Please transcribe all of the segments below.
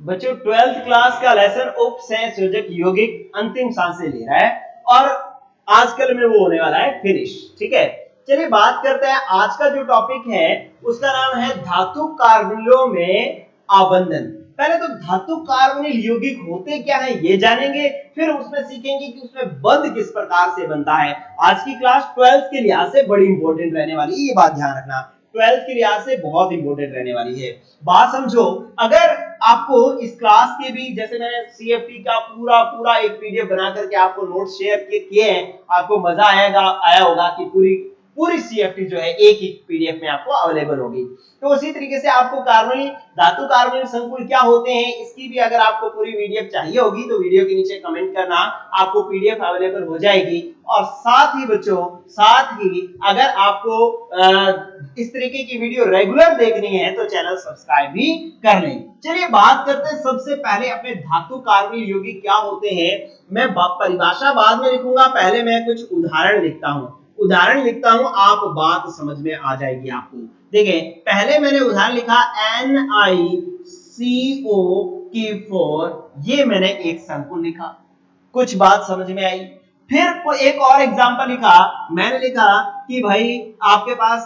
बच्चों 12th class का lesson उपसंयोजक यौगिक अंतिम सांसें ले रहा है और आजकल में वो होने वाला है फिनिश। ठीक है, चलिए बात करते हैं। आज का जो टॉपिक है उसका नाम है धातु कार्बोनिलों में आबंधन। पहले तो धातु कार्बोनिल यौगिक होते क्या है ये जानेंगे, फिर उसमें सीखेंगे कि उसमें बंध किस प्रकार से बनता है। आज की क्लास 12th के लिहाज से बड़ी इंपॉर्टेंट रहने वाली है, ये बात ध्यान रखना। 12th के लिहाज से बहुत इंपॉर्टेंट रहने वाली है। बात समझो, अगर आपको इस क्लास के भी, जैसे मैंने सीएफटी का पूरा एक पीडीएफ बना करके आपको नोट्स शेयर किए हैं, आपको मजा आया होगा कि पूरी सीएफटी जो है एक ही पीडीएफ में आपको अवेलेबल होगी। तो उसी तरीके से आपको कार्बोनिल धातु कार्बोनिल संकुल क्या होते हैं इसकी भी अगर आपको पूरी पीडीएफ चाहिए होगी तो वीडियो के नीचे कमेंट करना, आपको पीडीएफ अवेलेबल हो जाएगी। और साथ ही बच्चों, साथ ही अगर आपको इस तरीके की वीडियो रेगुलर देखनी है तो चैनल सब्सक्राइब भी कर लें। चलिए बात करते हैं सबसे पहले अपने धातु कार्बोनिल यौगिक क्या होते हैं। मैं परिभाषा बाद में लिखूंगा, पहले मैं कुछ उदाहरण लिखता हूं, आप बात समझ में आ जाएगी आपको। देखिए पहले मैंने उदाहरण लिखा NiCO4, ये मैंने एक संकुल लिखा, कुछ बात समझ में आई। फिर एक और एग्जांपल लिखा, मैंने लिखा कि भाई आपके पास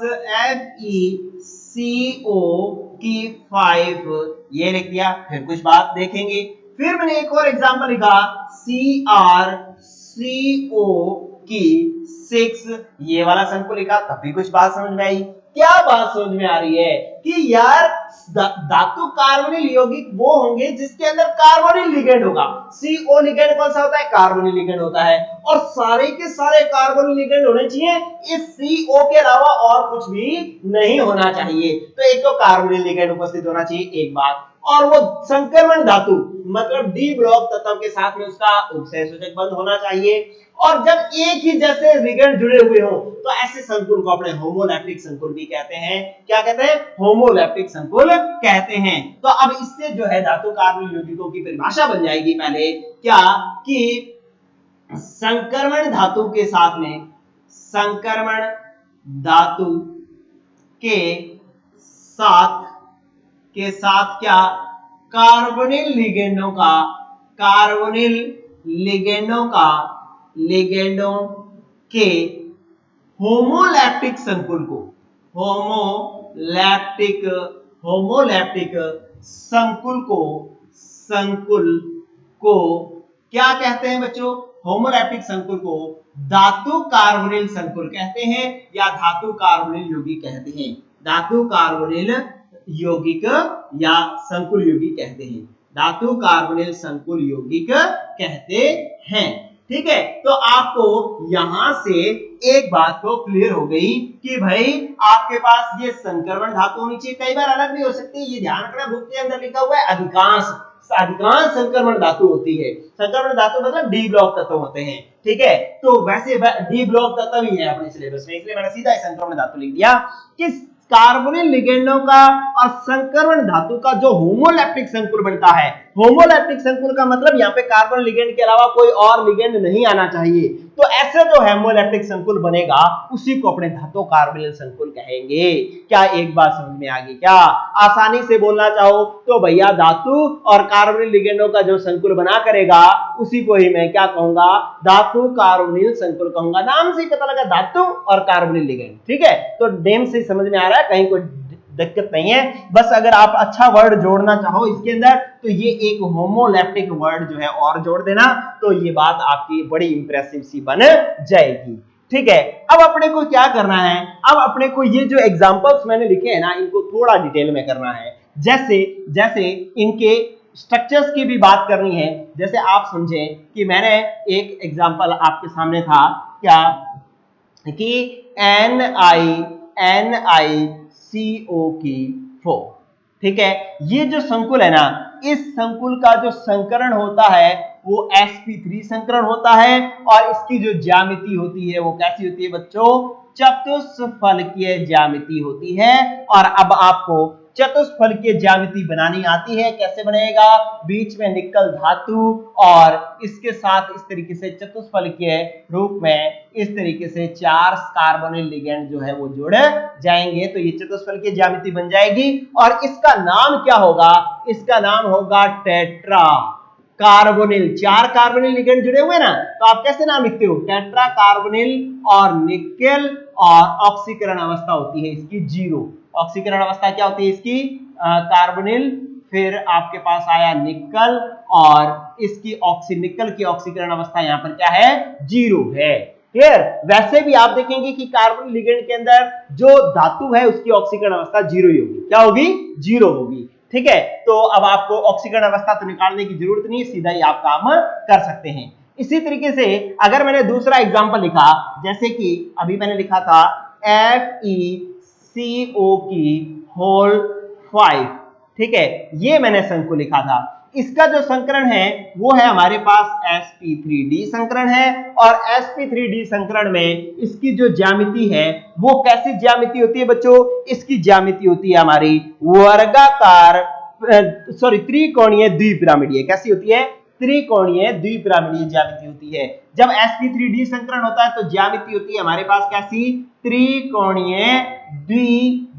FeCO5, ये लिख दिया, फिर कुछ बात देखेंगे। फिर मैंने एक और एग्जांपल लिखा CrCO6, ये वाला संकुल लिखा, तब भी कुछ बात समझ में आई। क्या बात समझ में आ रही है कि यार धातु कार्बोनिल यौगिक वो होंगे जिसके अंदर कार्बोनिल लिगेंड होगा। CO लिगेंड कौन सा होता है? कार्बोनिल लिगेंड होता है, और सारे के सारे कार्बोनिल लिगेंड होने चाहिए, इस CO के अलावा और कुछ भी नहीं होना चाहिए। तो एक तो कार्बोनिल लिगेंड उपस्थित होना चाहिए, एक बात, और वो संक्रमण धातु मतलब डी ब्लॉक तत्व के साथ में उसका उपसंयोजक बंध होना चाहिए। और जब एक ही जैसे लिगेंड जुड़े हुए हो तो ऐसे संकुल को अपने होमोलैप्टिक संकुल भी कहते हैं। क्या कहते हैं? होमोलैप्टिक संकुल कहते हैं। तो अब इससे जो है धातु कार्बोनिल यौगिकों की परिभाषा बन जाएगी। पहले क्या कि संक्रमण धातु के साथ में, संक्रमण धातु के साथ क्या कार्बोनिल लिगेंडों के होमोलैप्टिक संकुल को क्या कहते हैं बच्चों? होमोलैप्टिक संकुल को धातु कार्बोनिल संकुल कहते हैं या धातु कार्बोनिल यौगिक कहते हैं। धातु कार्बोनिल यौगिक या संकुल यौगिक कहते हैं, धातु कार्बोनिल संकुल यौगिक कहते हैं। ठीक है, तो आपको यहां से एक बात तो क्लियर हो गई कि भाई आपके पास ये संक्रमण धातु होनी चाहिए, कई बार अलग भी हो सकती है, ये ध्यान रखना। बुक के अंदर लिखा हुआ है अधिकांश संक्रमण धातु होती है। संक्रमण धातु मतलब डी ब्लॉक तत्व होते हैं। ठीक है, तो वैसे डी ब्लॉक तत्व ही है अपने सिलेबस में, इसलिए मैंने सीधा संक्रमण धातु लिख दिया कि कार्बोनिल लिगेंडों का और संक्रमण धातु का जो होमोलैप्टिक संकुल बनता है। होमोलैप्टिक संकुल का मतलब यहाँ पे कार्बन लिगेंड के अलावा कोई और लिगेंड नहीं आना चाहिए। तो ऐसे जो होमोलैप्टिक संकुल बनेगा उसी को अपने धातु कार्बोनिल संकुल कहेंगे। क्या एक बात समझ में आ गई? क्या आसानी से बोलना चाहो तो भैया धातु और कार्बोनिल लिगेंडों का जो संकुल बना करेगा उसी को ही मैं क्या कहूंगा? धातु कार्बोनिल संकुल कहूंगा। नाम से ही पता लगा धातु और कार्बोनिल लिगेंड। ठीक है, तो नेम से समझ में आ रहा है, कहीं कोई दिक्कत नहीं है। बस अगर आप अच्छा वर्ड जोड़ना चाहो इसके अंदर तो ये एक होमोलैप्टिक वर्ड जो है और जोड़ देना, तो ये बात आपकी बड़ी इंप्रेसिव सी बन जाएगी। ठीक है, अब अपने को क्या करना है? अब अपने को ये जो एग्जांपल्स मैंने लिखे हैं ना, इनको थोड़ा डिटेल में करना है। जैसे इनके स्ट्रक्चर्स की भी बात करनी है। जैसे आप समझें कि मैंने एक एग्जांपल आपके सामने था, क्या कि NiCO4। ठीक है, ये जो संकुल है ना, इस संकुल का जो संकरण होता है वो sp3 संकरण होता है, और इसकी जो ज्यामिति होती है वो कैसी होती है बच्चों? चतुष्फलकीय ज्यामिति होती है। और अब आपको चतुष्फलकीय ज्यामिति बनानी आती है। कैसे बनेगा? बीच में निकल धातु और इसके साथ इस तरीके से चतुष्फलकीय रूप में इस तरीके से 4 कार्बोनिल लिगेंड जो है वो जुड़ जाएंगे, तो ये चतुष्फलकीय ज्यामिति बन जाएगी। और इसका नाम क्या होगा? इसका नाम होगा टेट्रा कार्बोनिल। 4 कार्बोनिल लिगेंड जुड़े हुए ना, तो आप कैसे नाम लिखते हो? टेट्रा कार्बोनिल और निकेल और ऑक्सीकरण अवस्था होती है इसकी 0। ऑक्सीकरण अवस्था क्या होती है इसकी? कार्बोनिल, फिर आपके पास आया निकल और इसकी निकल की ऑक्सीकरण अवस्था यहां पर क्या है? 0 है। क्लियर? वैसे भी आप देखेंगे कि कार्बोनिल लिगेंड के अंदर जो धातु है उसकी ऑक्सीकरण अवस्था 0 ही होगी। क्या होगी? 0 होगी। ठीक है, तो अब आपको ऑक्सीकरण अवस्था तो निकालने की जरूरत नहीं है, सीधा ही आप काम कर सकते हैं। इसी तरीके से अगर मैंने दूसरा एग्जांपल लिखा, जैसे कि अभी मैंने लिखा था FeCO की होल 5, ठीक है, ये मैंने संकुल लिखा था। इसका जो संकरण है वो है हमारे पास sp3d संकरण है, और sp3d संकरण में इसकी जो ज्यामिति है वो कैसी ज्यामिति होती है बच्चों? इसकी ज्यामिति होती है हमारी वर्गाकार त्रिकोणीय द्विपिरामिडीय। कैसी होती है? त्रिकोणीय द्विपिरामिडीय ज्यामिति होती है। जब sp3d संकरण होता है तो ज्यामिति होती है हमारे पास कैसी? त्रिकोणीय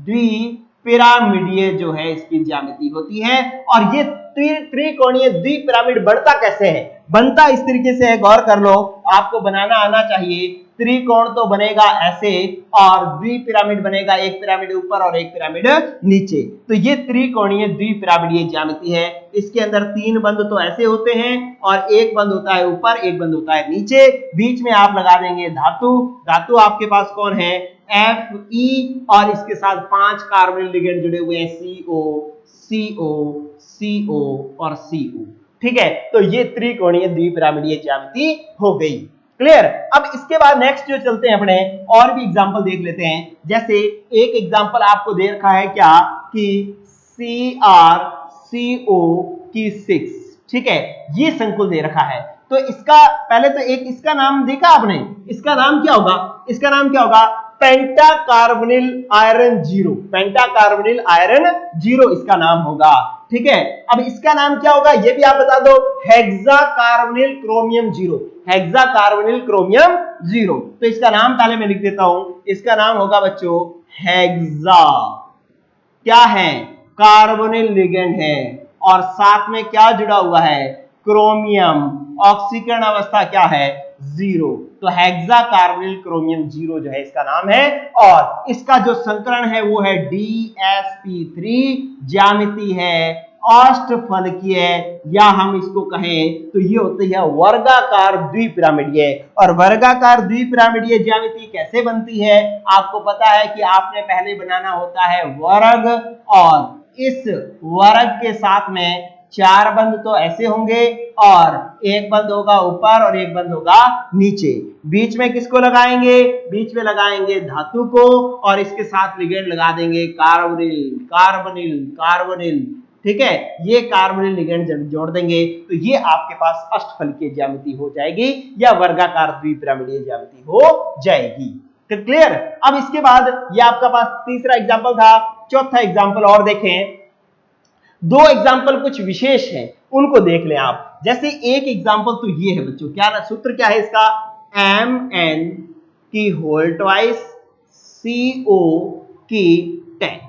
द्विपिरामिडीय जो है इसकी ज्यामिति होती है। और ये त्रिकोणीय द्विपिरामिड बनता कैसे है? बनता इस तरीके से है, गौर कर लो, आपको बनाना आना चाहिए। त्रिकोण तो बनेगा ऐसे और द्विपिरामिड बनेगा, एक पिरामिड ऊपर और एक पिरामिड नीचे। तो ये त्रिकोणीय द्विपिरामिडीय ज्यामिति है। इसके अंदर 3 बंद तो ऐसे होते हैं और एक बंद होता है ऊपर, एक बंद होता है नीचे। बीच में आप लगा देंगे धातु। धातु आपके पास कौन है? Fe, और इसके साथ 5 कार्बोनिल लिगेंड जुड़े हुए हैं, CO, CO, CO और CO। ठीक है, तो ये त्रिकोणीय द्विपिरामिडीय ज्यामिति हो गई। क्लियर? अब इसके बाद नेक्स्ट जो चलते हैं अपने और भी एग्जांपल देख लेते हैं। जैसे एक एग्जांपल आपको दे रखा है क्या कि CrCO की 6, ठीक है, ये संकुल दे रखा है। तो इसका पहले तो एक इसका नाम देखा आपने, इसका नाम क्या होगा? इसका नाम क्या होगा? पेंटा कार्बोनिल आयरन 0। पेंटा कार्बोनिल आयरन 0 इसका नाम होगा। ठीक है, अब इसका नाम क्या होगा ये भी आप बता दो। Hexa carbonyl chromium 0। Hexa carbonyl chromium 0। तो इसका नाम पहले मैं लिख देता हूं, इसका नाम होगा बच्चों हेक्सा। क्या है? कार्बोनिल लिगेंड है और साथ में क्या जुड़ा हुआ है? क्रोमियम। ऑक्सीकरण अवस्था क्या है? 0। तो हेक्सा कार्बोनिल क्रोमियम 0 जो है इसका नाम है। और इसका जो संकरण है वो है DsP3। ज्यामिति है अष्टफलकीय, या हम इसको कहें तो ये होती है वर्गाकार द्विपिरामिडीय। और वर्गाकार द्विपिरामिडीय ज्यामिति कैसे बनती है? आपको पता है कि आपने पहले बनाना होता है वर्ग, और इस वर्ग के साथ में 4 बंद तो ऐसे होंगे और एक बंद होगा ऊपर और एक बंद होगा नीचे। बीच में किसको लगाएंगे? बीच में लगाएंगे धातु को, और इसके साथ लिगेंड लगा देंगे कार्बोनिल कार्बोनिल कार्बोनिल। ठीक है, ये कार्बोनिल लिगेंड जोड़ देंगे तो ये आपके पास अष्टफलकीय ज्यामिति हो जाएगी या वर्गाकार द्विपिरामिडीय ज्यामिति हो जाएगी। क्लियर? अब इसके बाद ये आपका पास तीसरा एग्जांपल था। चौथा एग्जांपल और देखें। 2 एग्जांपल कुछ विशेष हैं, उनको देख लें आप। जैसे एक एग्जांपल तो ये है बच्चों, क्या सूत्र क्या है इसका? Mn की होल ट्वाइस CO की 10।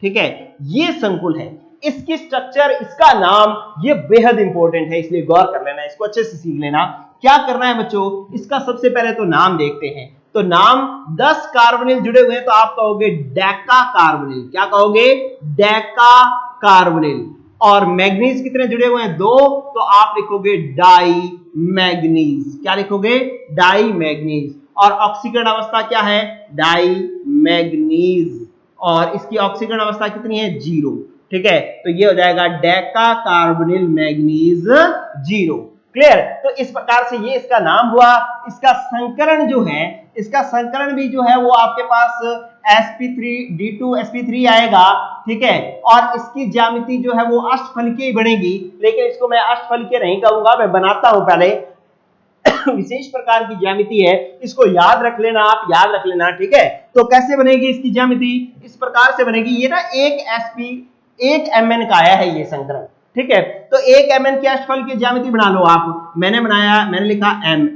ठीक है, ये संकुल है। इसकी स्ट्रक्चर, इसका नाम, ये बेहद इंपॉर्टेंट है, इसलिए गौर कर लेना, इसको अच्छे से सीख लेना। क्या करना है बच्चों? इसका सबसे पहले तो नाम देखते हैं। तो नाम 10 कार्बोनिल जुड़े हुए हैं तो आप कहोगे डेका कार्बोनिल। क्या कहोगे? डेका कार्बोनिल। और मैग्नीज कितने जुड़े हुए हैं? 2, तो आप लिखोगे डाई मैग्नीज। क्या लिखोगे? Di manganese. और ऑक्सीकरण अवस्था क्या है? Di manganese. और इसकी ऑक्सीकरण अवस्था कितनी है? 0। ठीक है, तो ये हो जाएगा डेका कार्बोनिल मैग्नीज 0। क्लियर? तो इस प्रकार से ये इसका नाम हुआ। इसका संकरण जो है, इसका संकरण भी जो है वो आपके पास sp3d2sp3 आएगा। ठीक है, और इसकी ज्यामिति जो है वो अष्टफलकीय बनेगी, लेकिन इसको मैं अष्टफलकीय नहीं कहूंगा, मैं बनाता हूं पहले विशेष प्रकार की ज्यामिति है, इसको याद रख लेना, आप याद रख लेना, ठीक है। तो कैसे बनेगी इसकी ज्यामिति, इस प्रकार से बनेगी। ये ना एक एसपी 1 mn का आया है ये संकरण, ठीक है। तो 1 mn के अष्टफल की ज्यामिति बना लो आप। मैंने बनाया, मैंने लिखा mn,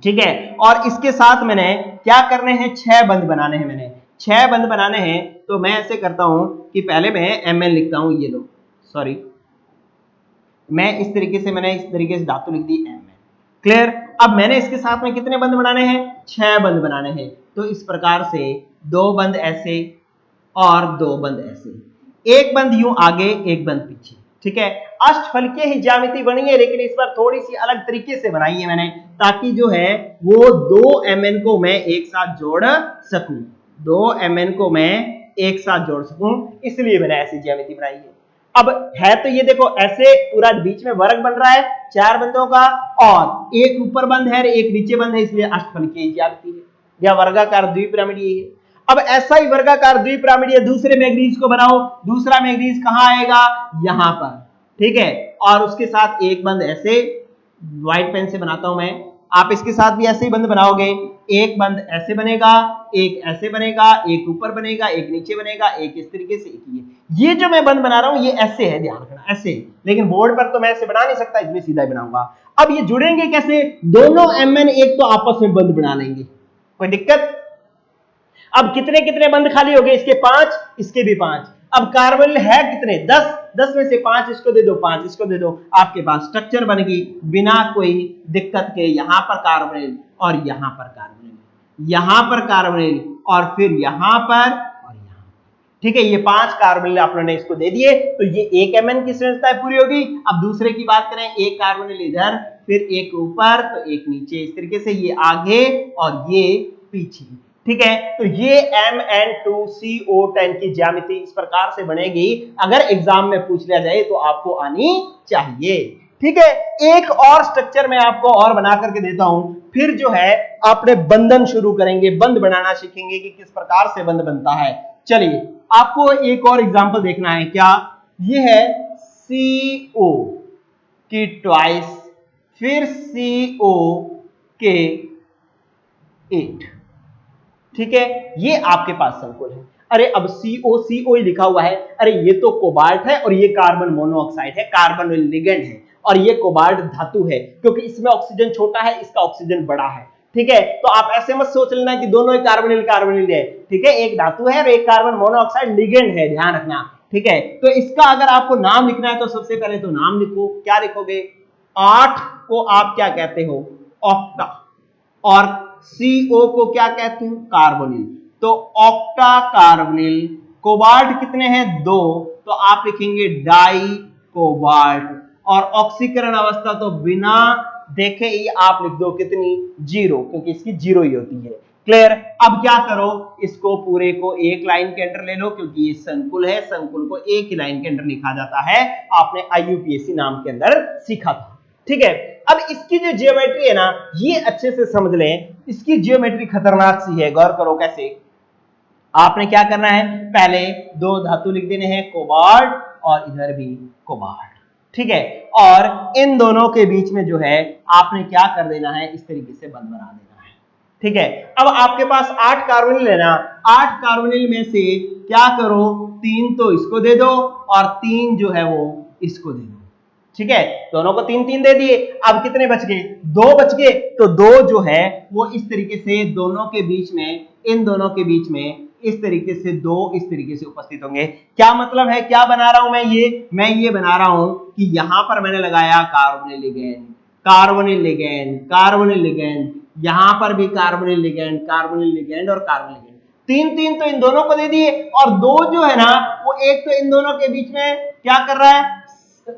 ठीक है। और इसके साथ मैंने क्या करने हैं, 6 बंद बनाने हैं, मैंने 6 बंद बनाने हैं। तो मैं ऐसे करता हूं कि पहले मैं mn लिखता हूं, ये लो, सॉरी, मैं इस तरीके से धातु लिख दी mn, क्लियर। अब मैंने इसके साथ में कितने बंद बनाने हैं, 6 बंद बनाने हैं। तो इस प्रकार से 2 बंद ऐसे और 2 बंद ऐसे, एक बंद यूं आगे, एक बंद पीछे, ठीक है। अष्टफलकीय ही ज्यामिति बनी है, लेकिन इस बार थोड़ी सी अलग तरीके से बनाई है मैंने, ताकि जो है वो 2 mn को मैं एक साथ जोड़ सकूं, 2 mn को मैं एक साथ जोड़ सकूं, इसलिए मैंने ऐसी ज्यामिति बनाई है। अब है तो ये देखो ऐसे पूरा बीच में वर्ग बन रहा है 4 बंदों का, और एक ऊपर बंद है, एक नीचे बंद है, इसलिए अष्टफलकीय ज्यामिति है या वर्गाकार द्विपिरामिडीय है। अब ऐसा ही वर्गाकार द्विपिरामिडीय दूसरे मैग्नीज को बनाओ। दूसरा मैग्नीज कहां आएगा, यहां पर, ठीक है। और उसके साथ एक बंद ऐसे व्हाइट पेन से बनाता हूं मैं, आप इसके साथ भी ऐसे ही बंद बनाओगे। एक बंद ऐसे बनेगा, एक ऐसे बनेगा, एक ऊपर बनेगा, एक नीचे बनेगा, एक इस तरीके से, एक ये जो मैं बंद बना रहा हूं ये ऐसे है, ध्यान रखना ऐसे, लेकिन बोर्ड पर तो मैं ऐसे बना नहीं सकता, इसलिए सीधा ही बनाऊंगा। अब ये जुड़ेंगे कैसे, दोनों mn एक तो आपस में बंद बना लेंगे, कोई दिक्कत। अब कितने कितने बंद खाली हो गए, इसके 5, इसके भी 5। अब कार्बन है कितने, 10, 10 में से 5 इसको दे दो, 5 इसको दे दो, आपके पास स्ट्रक्चर बन गई बिना कोई दिक्कत के। यहां पर कार्बोनिल और यहां पर कार्बोनिल, यहां पर कार्बोनिल और फिर यहां पर और यहां, ठीक है। ये 5 कार्बोनिल आप लोगों ने इसको दे दिए, तो ये 1 mn की संरचना पूरी होगी। अब दूसरे की बात करें, एक कार्बोनिल इधर, फिर एक ऊपर, तो एक नीचे, इस तरीके से ये आगे और ये पीछे, ठीक है। तो ये Mn2CO10 की ज्यामिति इस प्रकार से बनेगी। अगर एग्जाम में पूछ लिया जाए तो आपको आनी चाहिए, ठीक है। एक और स्ट्रक्चर मैं आपको और बना करके देता हूं, फिर जो है आपने बंधन शुरू करेंगे, बंद बनाना सीखेंगे कि किस प्रकार से बंद बनता है। चलिए आपको एक और एग्जांपल देखना है, क्या ये है CO की ट्वाइस, फिर CO के 8, ठीक है। ये आपके पास संकुल है। अरे अब CO ही लिखा हुआ है, अरे ये तो कोबाल्ट है और ये कार्बन मोनोऑक्साइड है, कार्बन लिगेंड है, और ये कोबाल्ट धातु है, क्योंकि इसमें ऑक्सीजन छोटा है, इसका ऑक्सीजन बड़ा है, ठीक है। तो आप ऐसे मत सोच लेना कि दोनों ही कार्बोनिल कार्बोनिल है, ठीक है। एक धातु है और एक कार्बन मोनोऑक्साइड लिगेंड है, ध्यान रखना, ठीक है। तो इसका अगर आपको नाम लिखना है तो सबसे पहले तो नाम लिखो, क्या लिखोगे, 8 को आप क्या कहते हो, ऑक्टा, और CO को क्या कहते हो, कार्बोनिल, तो ऑक्टा कार्बोनिल। कोबाल्ट कितने हैं, 2, तो आप लिखेंगे डाई कोबाल्ट, और ऑक्सीकरण अवस्था तो बिना देखे ही आप लिख दो कितनी, 0, क्योंकि इसकी 0 ही होती है, क्लियर। अब क्या करो, इसको पूरे को एक लाइन के अंदर ले लो, क्योंकि ये संकुल है, संकुल को एक ही लाइन के अंदर लिखा जाता है, आपने IUPAC नाम के अंदर सीखा था, ठीक है। अब इसकी जो जियोमेट्री है ना, ये अच्छे से समझ लें, इसकी जियोमेट्री खतरनाक सी है, गौर करो कैसे। आपने क्या करना है, पहले 2 धातु लिख देने हैं, कोबाल्ट और इधर भी कोबाल्ट, ठीक है। और इन दोनों के बीच में जो है आपने क्या कर देना है, इस तरीके से बंद बना देना है, ठीक है। अब आपके पास 8 कार्बोनिल है ना, 8 कार्बोनिल में से क्या करो, 3 तो इसको दे दो और 3 जो है वो इसको दे दो, ठीक है। दोनों को 3-3 दे दिए। अब कितने बच गए, 2 बच गए, तो 2 जो है वो इस तरीके से दोनों के बीच में, इन दोनों के बीच में इस तरीके से 2 इस तरीके से उपस्थित होंगे। क्या मतलब है, क्या बना रहा हूं मैं ये बना रहा हूं कि यहां पर मैंने लगाया carbonyl ligand, carbonyl ligand, carbonyl ligand, यहां पर भी कार्बोनिल लिगेंड, कार्बोनिल लिगेंड और कार्बोनिल लिगेंड, 3-3 तो इन दोनों को दे दिए, और 2 जो है ना वो एक तो इन दोनों के बीच में क्या कर रहा है,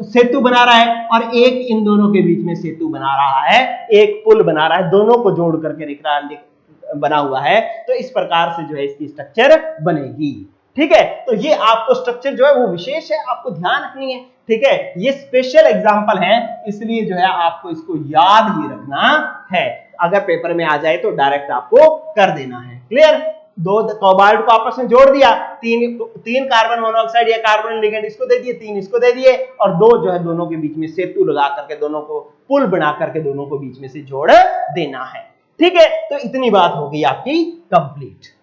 सेतु बना रहा है, और एक इन दोनों के बीच में सेतु बना रहा है, एक पुल बना रहा है, दोनों को जोड़ करके लिख रहा है, बना हुआ है। तो इस प्रकार से जो है इसकी स्ट्रक्चर बनेगी, ठीक है। तो ये आपको स्ट्रक्चर जो है वो विशेष है, आपको ध्यान रखनी है, ठीक है। ये स्पेशल एग्जांपल है, इसलिए जो है आपको इसको याद ही रखना है, अगर पेपर में आ जाए तो डायरेक्ट आपको कर देना है, क्लियर। दो कोबाल्ट को आपस में जोड़ दिया, तीन कार्बन मोनोऑक्साइड या कार्बोनिल लिगेंड इसको दे दिए, 3 इसको दे दिए, और 2 जो है दोनों के बीच में सेतु लगा करके, दोनों को पुल बना करके दोनों को बीच में से जोड़ देना है। ठीक है, तो इतनी बात हो गई आपकी कंप्लीट।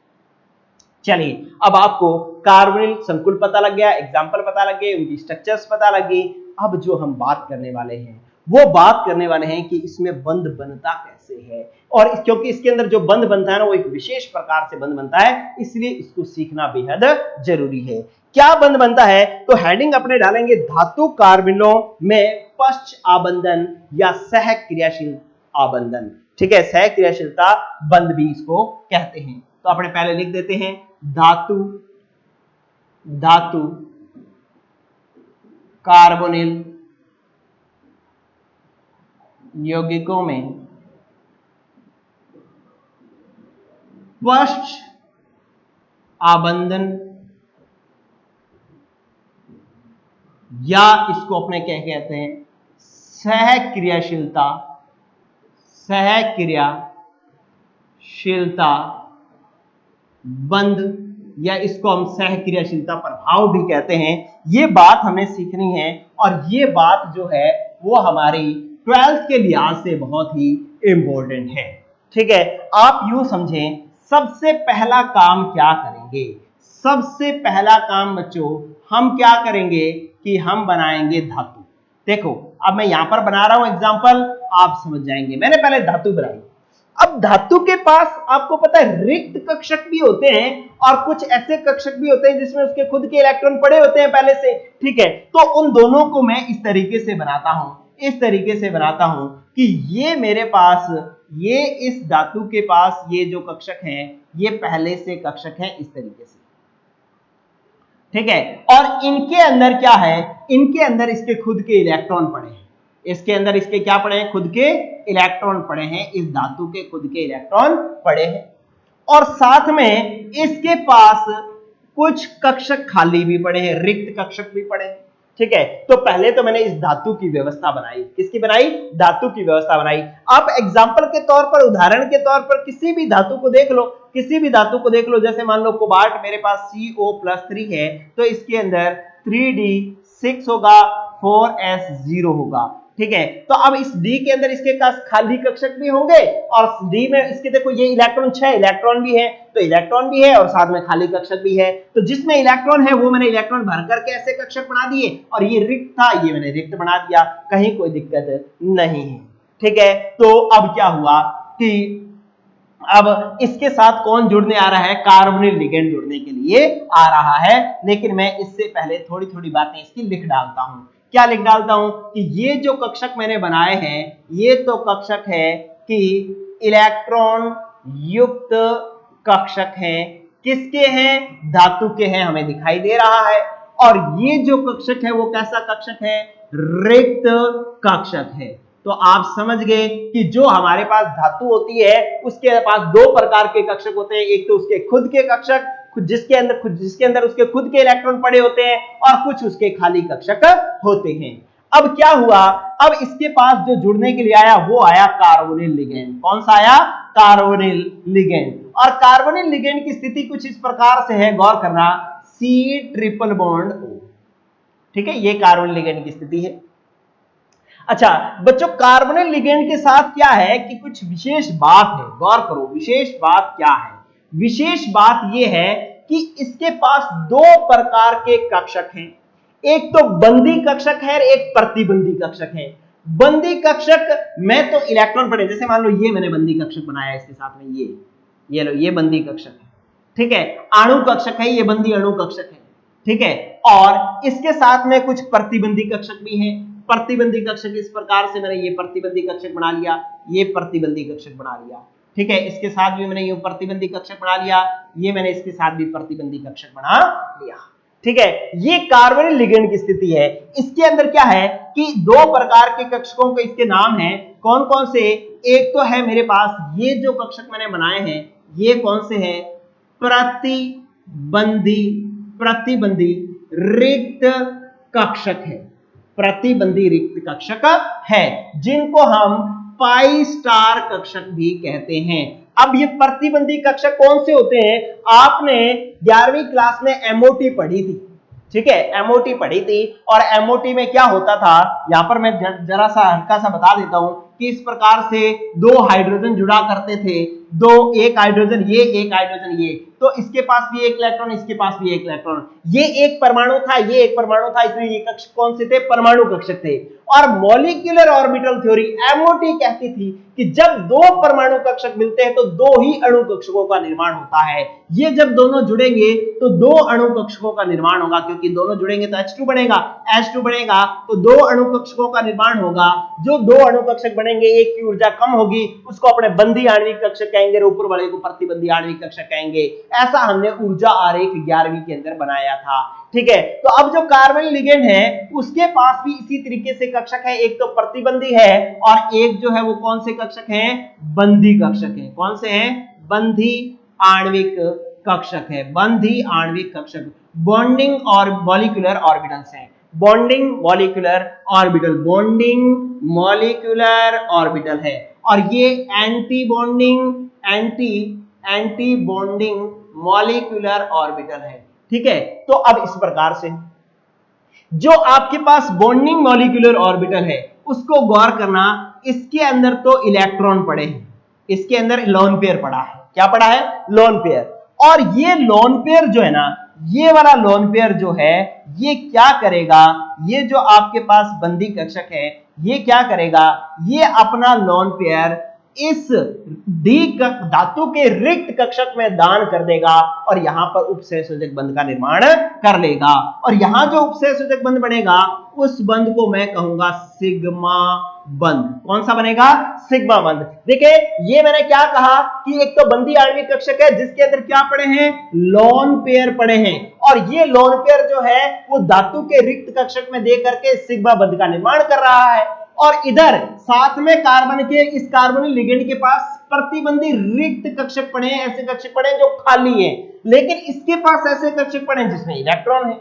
चलिए, अब आपको कार्बोनिल संकुल पता लग गया, एग्जाम्पल पता लग गए, उनकी स्ट्रक्चर्स पता लग गई। अब जो हम बात करने वाले हैं वो बात करने वाले हैं कि इसमें बंध बनता कैसे है, और क्योंकि इसके अंदर जो बंध बनता है ना वो एक विशेष प्रकार से बंध बनता है, इसलिए इसको सीखना बेहद जरूरी है। क्या बंध बनता है, तो हेडिंग अपने डालेंगे धातु कार्बनिलों में पश्च आबंधन या सह क्रियाशील आबंधन। ठीक है, सह क्रियाशीलता बंध भी इसको कहते हैं। तो अपने पहले लिख देते हैं धातु कार्बोनिल यौगिकों में पश्च आबंधन या इसको अपने क्या कहते हैं, सह क्रियाशीलता बंध, या इसको हम सह क्रियाशीलता प्रभाव भी कहते हैं। ये बात हमें सीखनी है, और ये बात जो है वो हमारी 12th के लिहाज से बहुत ही इंपॉर्टेंट है। ठीक है, आप यूं समझें, सबसे पहला काम क्या करेंगे, सबसे पहला काम बच्चों हम क्या करेंगे कि हम बनाएंगे धातु। देखो, अब मैं यहां पर बना रहा हूं एग्जांपल, आप समझ जाएंगे। मैंने पहले धातु बनाई। अब धातु के पास आपको पता है रिक्त कक्षक भी होते हैं, और कुछ ऐसे कक्षक भी होते हैं जिसमें उसके खुद के इलेक्ट्रॉन पड़े होते हैं पहले से। ठीक है, तो उन दोनों को मैं इस तरीके से बनाता हूं, इस तरीके से बनाता हूं कि ये मेरे पास, ये इस धातु के पास ये जो कक्षक हैं ये पहले से कक्षक हैं इस तरीके से। ठीक है, और इनके अंदर क्या है, इनके अंदर इसके खुद के इलेक्ट्रॉन पड़े हैं, इसके अंदर इसके क्या पड़े हैं, खुद के इलेक्ट्रॉन पड़े हैं, इस धातु के खुद के इलेक्ट्रॉन पड़े हैं, और साथ में इसके पास कुछ कक्षक खाली भी पड़े हैं, रिक्त कक्षक भी पड़े हैं। ठीक है, तो पहले तो मैंने इस धातु की व्यवस्था बनाई, किसकी बनाई, धातु की व्यवस्था बनाई। आप एग्जाम्पल के तौर पर, उदाहरण के तौर पर किसी भी धातु को देख लो, किसी भी धातु को देख लो, जैसे मान लो कोबाल्ट मेरे पास CO+3 है, तो इसके अंदर 3D6 होगा, 4S0 होगा। ठीक है, तो अब इस D के अंदर इसके पास खाली कक्षक भी होंगे, और D में इसके देखो ये इलेक्ट्रॉन 6 इलेक्ट्रॉन भी है, तो इलेक्ट्रॉन भी है और साथ में खाली कक्षक भी है। तो जिसमें इलेक्ट्रॉन है वो मैंने इलेक्ट्रॉन भर करके ऐसे कक्षक बना दिए, और ये रिक्त था ये मैंने रिक्त बना दिया, कहीं कोई दिक्कत नहीं है। ठीक है, तो अब क्या हुआ कि अब इसके साथ कौन जुड़ने आ रहा है, कार्बोनिल लिगेंड जुड़ने के लिए आ रहा है। लेकिन मैं इससे पहले थोड़ी थोड़ी बातें इसकी लिख डालता हूं। क्या लिख डालता हूं कि ये जो कक्षक मैंने बनाए हैं ये तो कक्षक है कि इलेक्ट्रॉन युक्त कक्षक हैं, किसके हैं, धातु के हैं, हमें दिखाई दे रहा है। और ये जो कक्षक है वो कैसा कक्षक है, रिक्त कक्षक है। तो आप समझ गए कि जो हमारे पास धातु होती है उसके पास दो प्रकार के कक्षक होते हैं, एक तो उसके खुद के कक्षक जिसके अंदर उसके खुद के इलेक्ट्रॉन पड़े होते हैं, और कुछ उसके खाली कक्षक होते हैं। अब क्या हुआ, अब इसके पास जो जुड़ने के लिए आया वो आया कार्बोनिल लिगेंड। कौन सा आया, कार्बोनिल लिगेंड। और कार्बोनिल लिगेंड की स्थिति कुछ इस प्रकार से है, गौर करना, C ट्रिपल बॉन्ड O। ठीक है, ये कार्बोनिल लिगेंड की स्थिति है। अच्छा बच्चों, कार्बोनिल लिगेंड के साथ क्या है कि कुछ विशेष बात है, गौर करो, विशेष बात क्या है। विशेष बात यह है कि इसके पास दो प्रकार के कक्षक हैं, एक तो बंदी कक्षक है, एक प्रतिबंधी कक्षक है। बंदी कक्षक में तो इलेक्ट्रॉन पड़े, जैसे मान लो ये मैंने बंदी कक्षक बनाया, इसके साथ में ये लो, ये बंदी कक्षक है। ठीक है, अणु कक्षक है, ये बंदी अणु कक्षक है। ठीक है, और इसके साथ में कुछ प्रतिबंधी कक्षक भी हैं। प्रतिबंधी कक्षक इस प्रकार से मैंने ये प्रतिबंधी कक्षक बना लिया, ये प्रतिबंधी कक्षक बना लिया। ठीक है, इसके साथ भी मैंने ये प्रतिबंधी कक्षक बना लिया, ये मैंने इसके साथ भी प्रतिबंधी कक्षक बना लिया। ठीक है, ये कार्बोनिल लिगेंड की स्थिति है। इसके अंदर क्या है कि दो प्रकार के कक्षकों के इसके नाम हैं, कौन कौन से, एक तो है मेरे पास ये जो कक्षक मैंने बनाए हैं ये कौन से हैं, प्रतिबंधी रिक्त कक्षक है, प्रतिबंधी रिक्त कक्षक है, जिनको हम पाई स्टार कक्षक भी कहते हैं। अब ये प्रतिबंधी कक्षक कौन से होते हैं? आपने 11वीं क्लास में एमओटी पढ़ी थी, ठीक है, एमओटी पढ़ी थी। और एमओटी में क्या होता था, यहां पर मैं जरा सा हल्का सा बता देता हूं कि इस प्रकार से दो हाइड्रोजन जुड़ा करते थे, दो, एक हाइड्रोजन ये, एक हाइड्रोजन ये, तो इसके पास भी एक इलेक्ट्रॉन, इसके पास भी एक इलेक्ट्रॉन, ये एक परमाणु था, ये एक परमाणु था, इसलिए ये कक्षक कौन से थे? परमाणु कक्षक थे। और मॉलिक्यूलर ऑर्बिटल थ्योरी एमओटी कहती थी कि जब दो परमाणु कक्षक मिलते हैं तो दो ही अणु कक्षकों का निर्माण होता है। ये जब दोनों जुड़ेंगे तो दो अणु कक्षकों का निर्माण होगा, क्योंकि दोनों जुड़ेंगे तो H2 बनेगा, H2 बनेगा तो दो अणु कक्षकों का निर्माण होगा। जो दो अणु कक्षक बनेंगे, एक की ऊर्जा कम होगी, उसको अपने बंधी आणविक कक्षक कहेंगे, ऊपर वाले को प्रतिबंधी आणविक कक्षक कहेंगे। ऐसा हमने ऊर्जा आरेख 11वीं के अंदर बनाया था, ठीक है। तो अब जो कार्बन लिगेंड है उसके पास भी इसी तरीके से कक्षक है, एक तो प्रतिबंधी है और एक जो है वो कौन से कक्षक हैं? बंधी कक्षक है। कौन से हैं? बंधी आणविक कक्षक है, बंधी आणविक कक्षक। बॉन्डिंग और मॉलिक्यूलर ऑर्बिटल्स हैं, bonding molecular orbital, bonding molecular orbital है। और ये anti bonding, anti bonding molecular orbital है, ठीक है। तो अब इस प्रकार से जो आपके पास बॉन्डिंग मॉलिक्यूलर ऑर्बिटल है उसको गौर करना, इसके अंदर तो इलेक्ट्रॉन पड़े हैं, इसके अंदर लोन पेयर पड़ा है। क्या पड़ा है? Lone pair. और ये लोन पेयर जो है ना, ये वाला लोन पेयर जो है ये क्या करेगा? ये जो आपके पास बंधी कक्षक है ये क्या करेगा? ये अपना लोन पेयर इस डी धातु के रिक्त कक्षक में दान कर देगा और यहां पर उपसहसंयोजक बंध का निर्माण कर लेगा। और यहां जो उपसहसंयोजक बंध बनेगा उस बंध को मैं कहूंगा सिग्मा बंध। कौन सा बनेगा? सिग्मा बंध। देखिए ये मैंने क्या कहा कि एक तो बंधी आणविक कक्षक है जिसके अंदर क्या पड़े हैं? लोन पेयर पड़े हैं, और ये लोन पेयर जो है वो धातु के रिक्त कक्षक में दे करके सिग्मा बंध का निर्माण कर रहा है। और इधर साथ में कार्बन के इस कार्बोनिल लिगेंड के पास प्रतिबंधी रिक्त कक्षक पड़े हैं, ऐसे कक्षक पड़े हैं जो खाली हैं, लेकिन इसके पास ऐसे कक्षक पड़े हैं जिसमें इलेक्ट्रॉन है।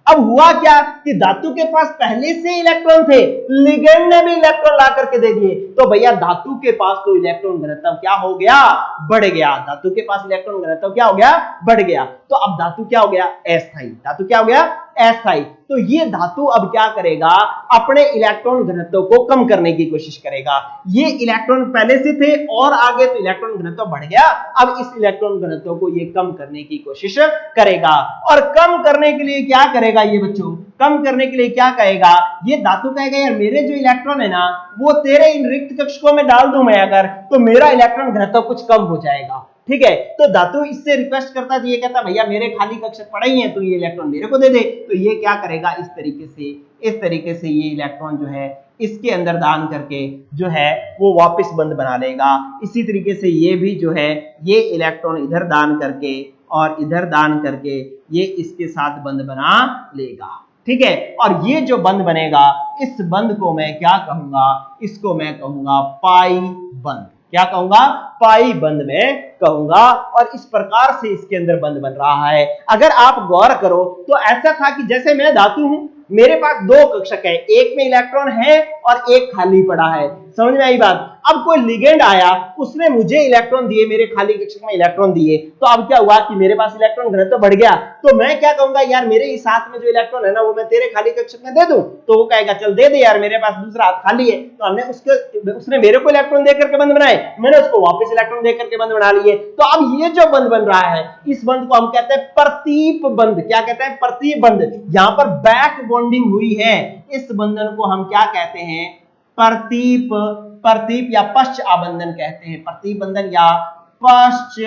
अब हुआ क्या कि धातु के पास पहले से इलेक्ट्रॉन थे, लिगेंड ने भी इलेक्ट्रॉन ला करके दे दिए, तो भैया धातु के पास तो इलेक्ट्रॉन घनत्व क्या हो गया? बढ़ गया। धातु के पास इलेक्ट्रॉन घनत्व क्या हो गया? बढ़ गया। तो अब धातु क्या हो गया? अस्थायी। धातु क्या हो गया? अस्थायी। तो ये धातु अब क्या करेगा? अपने इलेक्ट्रॉन घनत्व को कम करने की कोशिश करेगा। ये इलेक्ट्रॉन पहले से थे और आगे तो इलेक्ट्रॉन घनत्व बढ़ गया, अब इस इलेक्ट्रॉन घनत्व को ये कम करने की कोशिश करेगा। और कम करने के लिए क्या करेगा ये बच्चों? कम करने के लिए क्या कहेगा? ये धातु कहेगा यार मेरे जो इलेक्ट्रॉन है ना वो तेरे इन रिक्त कक्षकों में डाल दूं मैं अगर, तो मेरा इलेक्ट्रॉन घनत्व कुछ कम हो जाएगा, ठीक है। तो धातु इससे रिक्वेस्ट करता है, तो ये कहता भैया मेरे खाली कक्षक पड़े ही हैं तो ये इलेक्ट्रॉन मेरे को दे दे। तो ये क्या करेगा? इस तरीके से ये इलेक्ट्रॉन जो है इसके अंदर दान करके जो है वो वापस बंध बना लेगा। इसी तरीके से ये भी जो है ये इलेक्ट्रॉन इधर दान करके और इधर दान करके ये इसके साथ बंध बना लेगा, ठीक है। और ये जो बंध बनेगा इस बंध को मैं क्या कहूंगा? इसको मैं कहूंगा पाई बंध। क्या कहूंगा? पाई बंध में कहूंगा। और इस प्रकार से इसके अंदर बंध बन रहा है। अगर आप गौर करो तो ऐसा था कि जैसे मैं धातु हूं, मेरे पास दो कक्षक है, एक में इलेक्ट्रॉन है और एक खाली पड़ा है। समझ में आई बात? अब कोई लिगेंड आया, उसने मुझे इलेक्ट्रॉन दिए, मेरे खाली कक्षक में इलेक्ट्रॉन दिए, तो अब क्या हुआ कि मेरे पास इलेक्ट्रॉन घनत्व बढ़ गया। तो मैं क्या कहूंगा? यार मेरे इस हाथ में जो इलेक्ट्रॉन है ना वो मैं तेरे खाली कक्षक में दे दूं। तो वो कहेगा चल दे दे यार, मेरे पास दूसरा हाथ खाली है। तो हमने उसने मेरे को इलेक्ट्रॉन दे करके बंध बनाए, मैंने उसको वापस इलेक्ट्रॉन दे करके बंध बना लिए। तो अब ये जो बंध बन रहा है इस बंध को हम कहते हैं प्रतीप बंध। क्या कहते हैं? प्रतीप बंध। यहां पर बैक बॉन्डिंग हुई है, इस बंधन को हम क्या कहते हैं? प्रतीप या पश्च आबंधन कहते हैं। प्रतीप बंधन या पश्च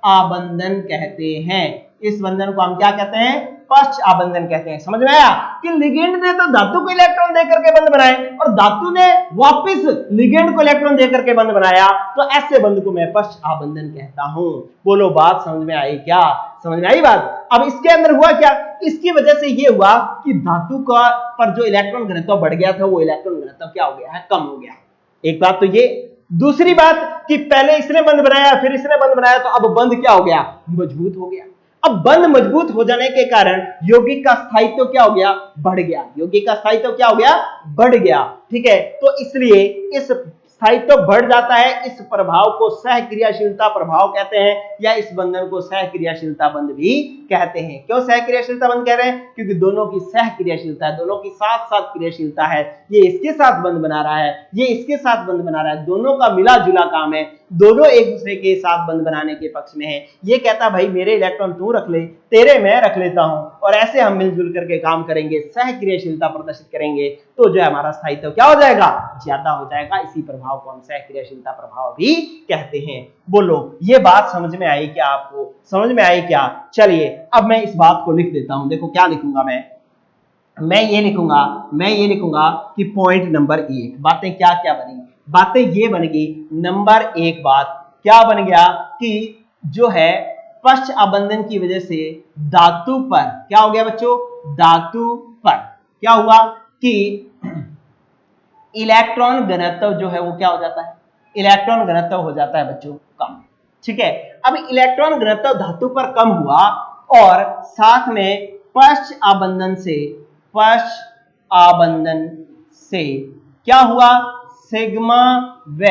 आबंधन कहते हैं। इस बंधन को हम क्या कहते हैं? पश्च आबंधन कहते हैं। समझ में आया कि लिगेंड ने तो धातु को इलेक्ट्रॉन देकर के बंध बनाए और धातु ने वापस लिगेंड को इलेक्ट्रॉन देकर के बंध बनाया, तो ऐसे बंध को मैं पश्च आबंधन कहता हूं। बोलो बात समझ में आई क्या? समझ में आई बात? अब इसके अंदर हुआ क्या? इसकी वजह से ये हुआ कि धातु का पर जो इलेक्ट्रॉन घनत्व बढ़ गया था वो इलेक्ट्रॉन घनत्व क्या हो गया है? कम हो गया। एक बात तो ये। दूसरी बात कि पहले इसने बंध बनाया फिर इसने बंध बनाया, तो अब बंध क्या हो गया? मजबूत हो गया। अब बंध मजबूत हो जाने के कारण यौगिक का स्थायित्व क्या हो गया? बढ़ गया। यौगिक का स्थायित्व क्या हो गया? बढ़ गया, ठीक है। तो इसलिए इस स्थायित्व बढ़ जाता है, इस प्रभाव को सहक्रियाशीलता प्रभाव कहते हैं, या इस बंधन को सहक्रियाशीलता बंध भी कहते हैं। क्यों सहक्रियाशीलता बंध कह रहे हैं? क्योंकि दोनों की सहक्रियाशीलता है, दोनों की साथ साथ क्रियाशीलता है। ये इसके साथ बंध बना रहा है, ये इसके साथ बंध बना रहा है, दोनों का मिला जुला काम है, दोनों एक दूसरे के साथ बंध बनाने के पक्ष में है। ये कहता भाई मेरे इलेक्ट्रॉन तू रख ले, तेरे मैं रख लेता हूं, और ऐसे हम मिलजुल करके काम करेंगे, सहक्रियाशीलता प्रदर्शित करेंगे, तो जो है हमारा स्थायित्व क्या हो जाएगा? ज्यादा हो जाएगा। इसी प्रभाव को हम सहक्रियाशीलता प्रभाव भी कहते हैं। बोलो ये बात समझ में आई क्या? आपको समझ में आई क्या? चलिए अब मैं इस बात को लिख देता हूं। देखो क्या लिखूंगा मैं ये लिखूंगा कि पॉइंट नंबर 1 बातें क्या क्या बनी? बातें ये बन गई, नंबर 1 बात क्या बन गया कि जो है पश्च आबंधन की वजह से धातु पर क्या हो गया बच्चों? धातु पर क्या हुआ कि इलेक्ट्रॉन घनत्व जो है वो क्या हो जाता है? इलेक्ट्रॉन घनत्व हो जाता है बच्चों कम। ठीक है, अब इलेक्ट्रॉन घनत्व धातु पर कम हुआ और साथ में पश्च आबंधन से क्या हुआ? सिग्मा व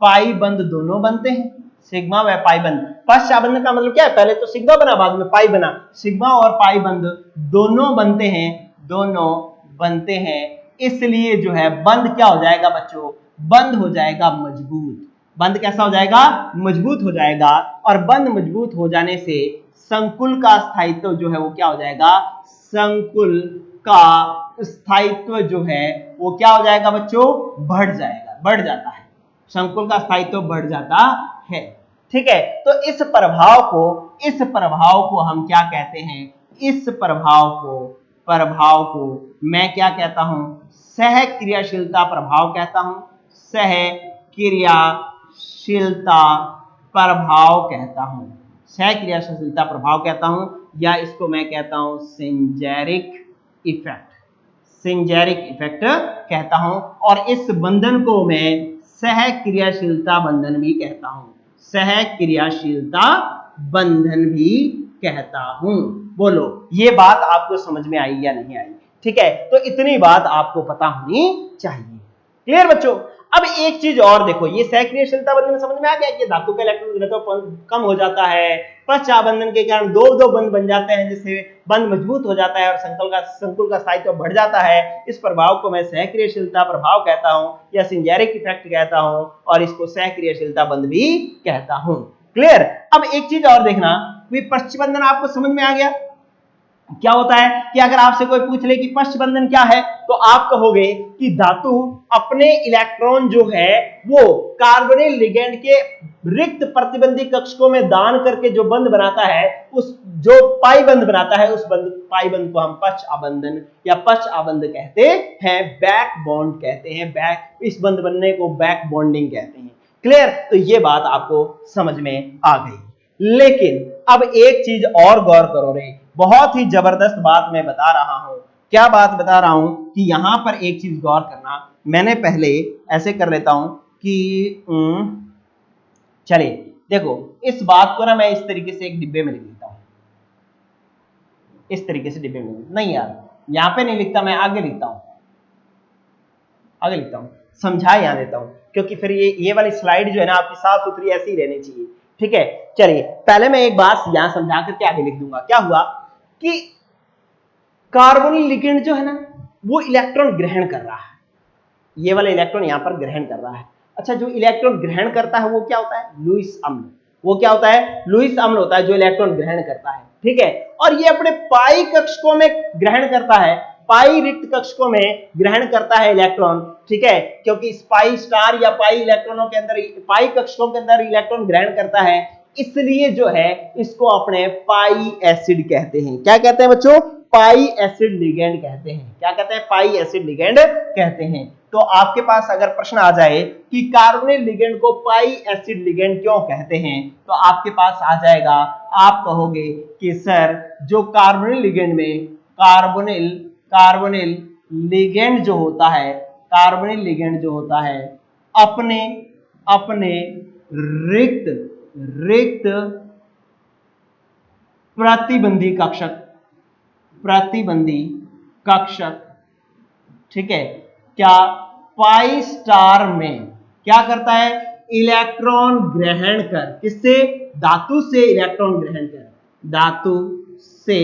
पाई बंध दोनों बनते हैं। सिग्मा व पाई बंध, पश्च आबंधन का मतलब क्या है? पहले तो सिग्मा बना, बाद में पाई बना। सिग्मा और पाई बंध दोनों बनते हैं, इसलिए जो है बंध क्या हो जाएगा बच्चों? बंध हो जाएगा मजबूत। बंध कैसा हो जाएगा? मजबूत हो जाएगा, और बंध मजबूत हो जाने से संकुल का स्थायित्व जो है वो क्या हो जाएगा? संकुल का स्थायित्व जो है वो क्या हो जाएगा बच्चों? बढ़ जाता है। संकुल का स्थायित्व बढ़ जाता है। ठीक है, तो इस प्रभाव को हम क्या कहते हैं? इस प्रभाव को मैं क्या कहता हूं? सहक्रियाशीलता प्रभाव कहता हूं। सहक्रियाशीलता प्रभाव कहता हूं, या इसको मैं कहता हूं सिंजेरिक इफेक्ट कहता हूं, और इस बंधन को मैं सहक्रियाशीलता बंधन भी कहता हूं। बोलो ये बात आपको समझ में आई या नहीं आई? ठीक है, तो इतनी बात आपको पता होनी चाहिए। क्लियर बच्चों? अब एक चीज और देखो, ये सहक्रियाशीलता बंधन समझ में आ गया कि धातु का इलेक्ट्रॉन घनत्व कम हो जाता है, पश्च आबंधन के कारण दो बंध बन जाते हैं, जिससे बंध मजबूत हो जाता है और संकुल का स्थायित्व बढ़ जाता है। इस प्रभाव को मैं सहक्रियाशीलता प्रभाव कहता हूं, या सिंजेरिक इफेक्ट कहता हूं, और इसको सहक्रियाशीलता बंध भी कहता हूं। क्लियर? अब एक चीज और देखना, पश्च बंधन आपको समझ में आ गया? क्या होता है कि अगर आपसे कोई पूछ ले कि पश्च बंधन क्या है, तो आप कहोगे कि धातु अपने इलेक्ट्रॉन जो है वो कार्बोनिल लिगेंड के रिक्त प्रतिबंधी कक्षकों में दान करके जो बंध बनाता है, उस जो पाई बंध बनाता है, उस पाई बंध को हम पश्च आबंधन या पश्च आबंध कहते हैं, बैक बॉन्ड कहते हैं। इस बंध बनने को बैक बॉन्डिंग कहते हैं। क्लियर? तो ये बात आपको समझ में आ गई। लेकिन अब एक चीज और गौर करो रे, बहुत ही जबरदस्त बात मैं बता रहा हूं। क्या बात बता रहा हूं कि यहां पर एक चीज गौर करना। मैंने पहले ऐसे कर लेता हूं कि चलिए देखो, इस बात को ना मैं इस तरीके से एक डिब्बे में लिख लेता हूं, इस तरीके से डिब्बे में नहीं यार, यहां पे नहीं लिखता, मैं आगे लिखता हूं, समझा यहां देता हूं, क्योंकि फिर ये वाली स्लाइड जो है ना आपकी साफ सुथरी ऐसी ही रहनी चाहिए। ठीक है, चलिए पहले मैं एक बात यहां समझा करके आगे लिख दूंगा। क्या हुआ कि कार्बोनिल लिगेंड जो है ना वो इलेक्ट्रॉन ग्रहण कर रहा है, ये वाला इलेक्ट्रॉन यहां पर ग्रहण कर रहा है। अच्छा, जो इलेक्ट्रॉन ग्रहण करता है वो क्या होता है? लुईस अम्ल। वो क्या होता है? लुईस अम्ल होता है जो इलेक्ट्रॉन ग्रहण करता है। ठीक है, और ये अपने पाई कक्षकों में ग्रहण करता है, पाई रिक्त कक्षकों में ग्रहण करता है इलेक्ट्रॉन। ठीक है, क्योंकि पाई स्टार या पाई इलेक्ट्रॉनों के अंदर, पाई कक्षकों के अंदर इलेक्ट्रॉन ग्रहण करता है, इसलिए जो है इसको अपने पाई एसिड कहते हैं। क्या कहते हैं बच्चों? पाई एसिड लिगेंड कहते हैं। क्या कहते हैं? पाई एसिड लिगेंड कहते हैं। तो आपके पास अगर प्रश्न आ जाए कि कार्बोनिल लिगेंड को पाई एसिड लिगेंड क्यों कहते हैं, तो आपके पास आ जाएगा, आप कहोगे कि सर जो कार्बोनिल लिगेंड में कार्बोनिल लिगेंड जो होता है अपने रिक्त प्रतिबंधी कक्षक, ठीक है, क्या पाई स्टार में क्या करता है? इलेक्ट्रॉन ग्रहण कर, किससे? धातु से इलेक्ट्रॉन ग्रहण कर, धातु से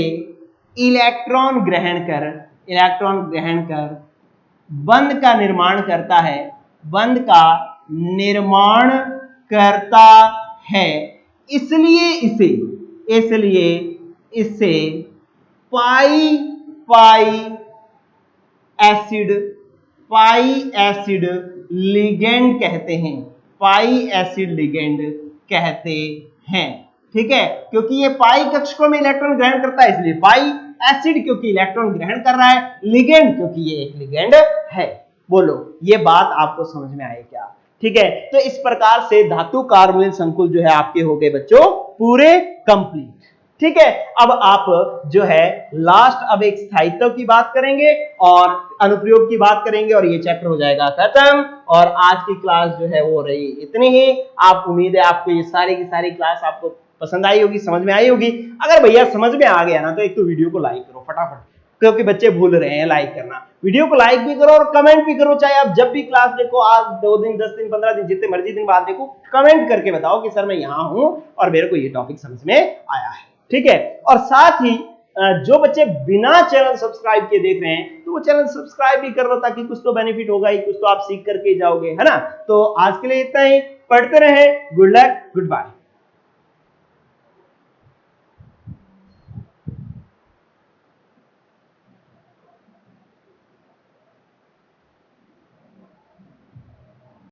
इलेक्ट्रॉन ग्रहण कर बंध का निर्माण करता है, बंध का निर्माण करता है। इसलिए इसे पाई एसिड लिगेंड कहते हैं, पाई एसिड लिगेंड कहते हैं। ठीक है, क्योंकि ये पाई कक्षकों में इलेक्ट्रॉन ग्रहण करता है इसलिए पाई एसिड, क्योंकि इलेक्ट्रॉन ग्रहण कर रहा है, लिगेंड क्योंकि ये एक लिगेंड है। बोलो, ये बात आपको समझ में आई क्या? ठीक है, तो इस प्रकार से धातु कार्बोनिल संकुल जो है आपके हो गए बच्चों पूरे कंप्लीट। ठीक है, अब आप जो है लास्ट अब एक स्थायित्व की बात करेंगे और अनुप्रयोग की बात करेंगे और ये चैप्टर हो जाएगा खत्म। और आज की क्लास जो है वो रही इतनी ही। आप उम्मीद है आपको ये सारी की सारी क्लास आपको पसंद आई होगी, समझ में आई होगी। अगर भैया समझ में आ गया ना तो एक तो वीडियो को लाइक करो फटाफट, क्योंकि बच्चे भूल रहे हैं लाइक करना। वीडियो को लाइक भी करो और कमेंट भी करो, चाहे आप जब भी क्लास देखो, आज 2 दिन 10 दिन 15 दिन जितने मर्जी दिन बाद देखो, कमेंट करके बताओ कि सर मैं यहाँ हूं और मेरे को ये टॉपिक समझ में आया है। ठीक है, और साथ ही जो बच्चे बिना चैनल सब्सक्राइब के देख रहे हैं तो वो चैनल सब्सक्राइब भी कर लो, ताकि कुछ तो बेनिफिट होगा ही, कुछ तो आप सीख करके जाओगे, है ना। तो आज के लिए इतना ही, पढ़ते रहे, गुड लक, गुड बाय।